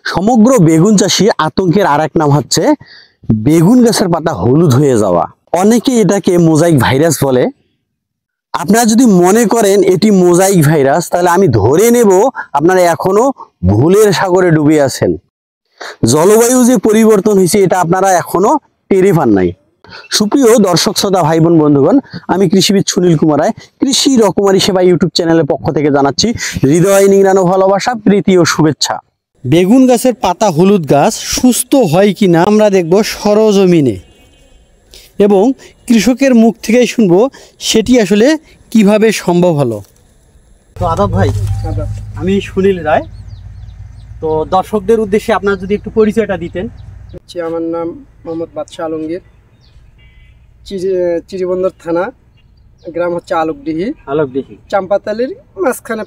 সমগ্র বেগুন চাষী আতঙ্কের আরেক নাম হচ্ছে বেগুন গাছের পাতা হলুদ হয়ে যাওয়া। অনেকে এটাকে মোজাইক ভাইরাস বলে। আপনারা যদি মনে করেন এটি মোজাইক ভাইরাস, তাহলে আমি ধরে নেব আপনারা এখনো ভুলের সাগরে ডুবে আছেন। জলবায়ু যে পরিবর্তন হয়েছে এটা আপনারা এখনো টের পান নাই। সুপ্রিয় দর্শক শ্রোতা ভাই বোন বন্ধুগণ, আমি কৃষিবিদ সুনীল কুমার রায় কৃষি রকমারি সেবা ইউটিউব চ্যানেলের পক্ষ থেকে জানাচ্ছি হৃদয় নিংড়ানো ভালোবাসা, প্রীতি ও শুভেচ্ছা। বেগুন গাছের পাতা হলুদ গাছ সুস্থ হয় কিনা আমরা দেখব সরজমিনে, এবং কৃষকের মুখ থেকেই শুনবো সেটি আসলে কিভাবে সম্ভব হলো। তো আদাব ভাই, আমি সুনীল রায়। তো দর্শকদের উদ্দেশ্যে আপনারা যদি একটু পরিচয়টা দিতেন। আমার নাম মোহাম্মদ বাদশাহ আলমগীর, চিরিবন্দর থানা, গ্রাম হচ্ছে আলোকডিহি। চাম্পাতালির মাঝখানে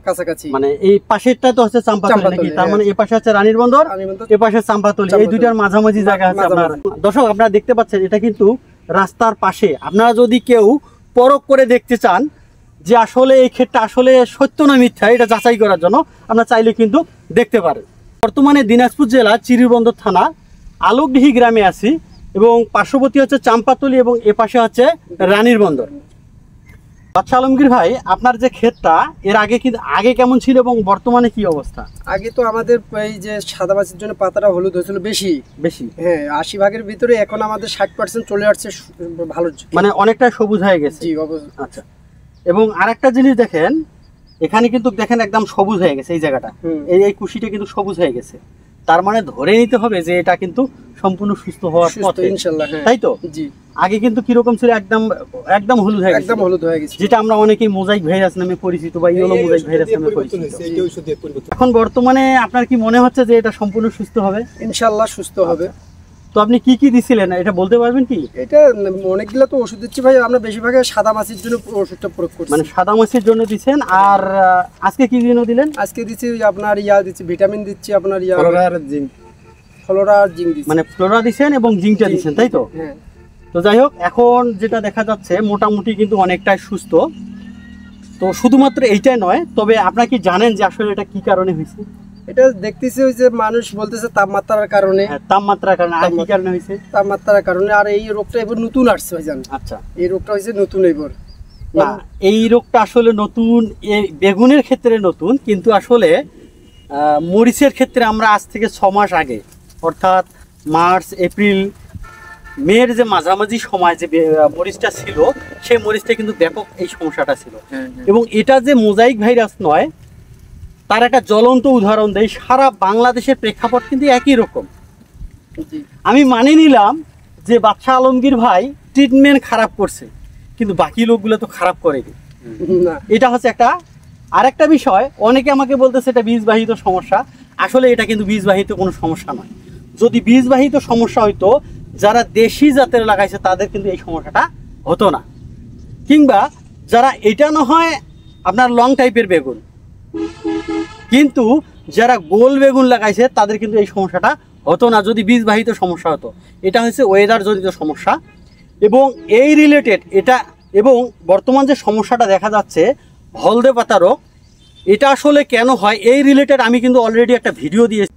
কাছাকাছি, মানে এই পাশেরটা তো হচ্ছে চাম্পাতলি, তার মানে এই পাশে হচ্ছে রানীর বন্দর, এই পাশে চাম্পাতলি, এই দুইটার মাঝামাঝি জায়গা আছে আপনার। দর্শক আপনারা দেখতে পাচ্ছেন এটা কিন্তু রাস্তার পাশে। আপনারা যদি কেউ পরখ করে দেখতে চান যে আসলে এই ক্ষেতটা আসলে সত্য না মিথ্যা, এটা যাচাই করার জন্য আপনারা চাইলে কিন্তু দেখতে পারেন। বর্তমানে দিনাজপুর জেলা চিরিবন্দর থানা আলোকডিহি গ্রামে আছি, এবং পার্শ্ববর্তী হচ্ছে চাম্পাতলি এবং এ পাশে হচ্ছে রানীর বন্দর। বাদশাহ আলমগীর ভাই, আপনার যে ক্ষেতটা এর আগে কেমন ছিল এবং বর্তমানে কি অবস্থা? আগে তো আমাদের এই যে সাদা মাছের জন্য পাতাটা হলুদ হয়েছিল বেশি, হ্যাঁ 80 ভাগের ভিতরে, এখন আমাদের 60% চলে আসছে ভালো, মানে অনেকটা সবুজ হয়ে গেছে। জি আচ্ছা, এবং আরেকটা জিনিস দেখেন, এখানে কিন্তু দেখেন একদম সবুজ হয়ে গেছে এই জায়গাটা, এই কুশিটা কিন্তু সবুজ হয়ে গেছে। তার মানে ধরে নিতে হবে যে এটা কিন্তু সম্পূর্ণ সুস্থ হওয়ার পথে, ইনশাআল্লাহ। তাই তো? জি। আগে কিন্তু কিরকম ছিল, একদম হলুদ হয়ে গেছে, একদম হলুদ হয়ে গেছে, যেটা আমরা অনেকেই মোজাইক ভাইরাস নামে পরিচিত বা ইয়েলো মোজাইক ভাইরাস নামে পরিচিত। এখন বর্তমানে আপনার কি মনে হচ্ছে যে এটা সম্পূর্ণ সুস্থ হবে? ইনশাআল্লাহ সুস্থ হবে। তো আপনি কি কি দিছিলেন এটা বলতে পারবেন কি? এটা অনেকগুলো তো ওষুধ দিচ্ছি ভাই, আমরা বেশিরভাগ সাদা মাছের জন্য ওষুধটা প্রয়োগ করছি। মানে সাদা মাছের জন্য দিবেন। আর আজকে কি জন্য দিলেন? আজকে দিচ্ছি আপনার দিচ্ছি ভিটামিন দিচ্ছি, আপনার ফ্লোরা আর জিঙ্ক দিচ্ছি। মানে ফ্লোরা দিবেন এবং জিঙ্কটা দিবেন, তাই তো? হ্যাঁ। তো যাই হোক, এখন যেটা দেখা যাচ্ছে মোটামুটি কিন্তু অনেকটাই সুস্থ। তো শুধুমাত্র এইটাই নয়, তবে আপনারা কি জানেন যে আসলে এটা কি কারণে হয়েছে? এটা দেখতেছি ওই যে মানুষ বলতেছে তাপমাত্রার কারণে। তাপমাত্রার কারণে। আর কি কারণে হয়েছে? তাপমাত্রার কারণে। আর এই রোগটা এবার নতুন আসছে ভাইজান। আচ্ছা, এই রোগটা হয়েছে নতুন এবার। না, এই রোগটা আসলে নতুন, এই বেগুনের ক্ষেত্রে নতুন, কিন্তু আসলে মরিচের ক্ষেত্রে আমরা আজ থেকে 6 মাস আগে, অর্থাৎ মার্চ এপ্রিল মের যে মাঝামাঝি সময় যে মরিচটা ছিল, সেই মরিচটা কিন্তু ব্যাপক এই সমস্যাটা ছিল। এবং এটা যে মোজাইক ভাইরাস নয়, তার একটা জ্বলন্ত উদাহরণ দেয়। সারা বাংলাদেশের প্রেক্ষাপট কিন্তু একই রকম। আমি মানে নিলাম যে বাদশাহ আলমগীর ভাই ট্রিটমেন্ট খারাপ করছে, কিন্তু বাকি লোকগুলো তো খারাপ করেনি। এটা হচ্ছে আরেকটা বিষয়। অনেকে আমাকে বলতেছে এটা বীজবাহিত সমস্যা। আসলে এটা কিন্তু বীজবাহিত কোনো সমস্যা নয়। যদি বীজবাহিত সমস্যা হইতো, যারা দেশি জাতের লাগাইছে তাদের কিন্তু এই সমস্যাটা হতো না। কিংবা যারা এটা না হয় আপনার লং টাইপের বেগুন, কিন্তু যারা গোল বেগুন লাগাইছে তাদের কিন্তু এই সমস্যাটা হতো না যদি বীজবাহিত সমস্যা হতো। এটা হচ্ছে ওয়েদার জনিত সমস্যা, এবং এই রিলেটেড এটা। এবং বর্তমান যে সমস্যাটা দেখা যাচ্ছে হলদে পাতা রোগ, এটা আসলে কেন হয় এই রিলেটেড আমি কিন্তু অলরেডি একটা ভিডিও দিয়েছি,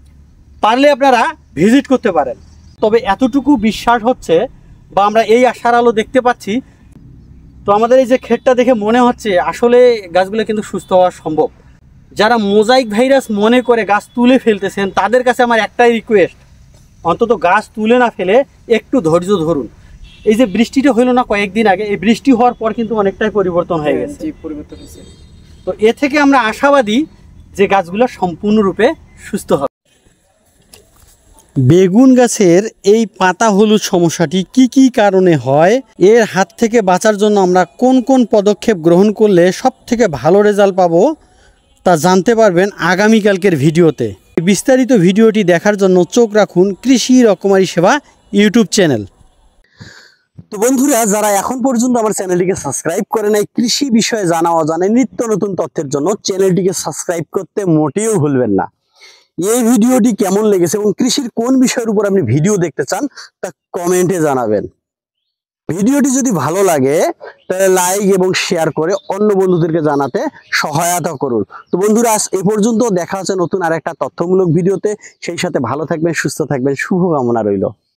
পারলে আপনারা ভিজিট করতে পারেন। তবে এতটুকু বিশ্বাস হচ্ছে বা আমরা এই আশার আলো দেখতে পাচ্ছি। তো আমাদের এই যে ক্ষেতটা দেখে মনে হচ্ছে আসলে গাছগুলো কিন্তু সুস্থ হওয়া সম্ভব। যারা মোজাইক ভাইরাস মনে করে গাছ তুলে ফেলতেছেন, তাদের কাছে আমার একটাই রিকোয়েস্ট, অন্তত গাছ তুলে না ফেলে একটু ধৈর্য ধরুন। এই যে বৃষ্টিটা হইল না কয়েকদিন আগে, এই বৃষ্টি হওয়ার পর কিন্তু অনেকটাই পরিবর্তন হয়ে গেছে। পরিবর্তন হয়েছে। তো এ থেকে আমরা আশাবাদী যে গাছগুলো সম্পূর্ণরূপে সুস্থ হবে। বেগুন গাছের এই পাতা হলুদ সমস্যাটি কি কি কারণে হয়, এর হাত থেকে বাঁচার জন্য আমরা কোন কোন পদক্ষেপ গ্রহণ করলে সব থেকে ভালো রেজাল্ট পাবো, তা জানতে পারবেন আগামীকালকের ভিডিওতে। বিস্তারিত ভিডিওটি দেখার জন্য চোখ রাখুন কৃষি রকমারি সেবা ইউটিউব চ্যানেল। তো বন্ধুরা, যারা এখন পর্যন্ত আমার চ্যানেলটিকে সাবস্ক্রাইব করে নাই, কৃষি বিষয়ে জানা অজানা নিত্য নতুন তথ্যের জন্য চ্যানেলটিকে সাবস্ক্রাইব করতে মোটেও ভুলবেন না। এই ভিডিওটি কেমন লেগেছে এবং কৃষির কোন বিষয়ের উপর আপনি ভিডিও দেখতে চান তা কমেন্টে জানাবেন। ভিডিওটি যদি ভালো লাগে তাহলে লাইক এবং শেয়ার করে অন্য বন্ধুদেরকে জানাতে সহায়তা করুন। তো বন্ধুরা আজ এ পর্যন্ত, দেখা হচ্ছে নতুন আরেকটা তথ্যমূলক ভিডিওতে। সেই সাথে ভালো থাকবেন, সুস্থ থাকবেন, শুভকামনা রইল।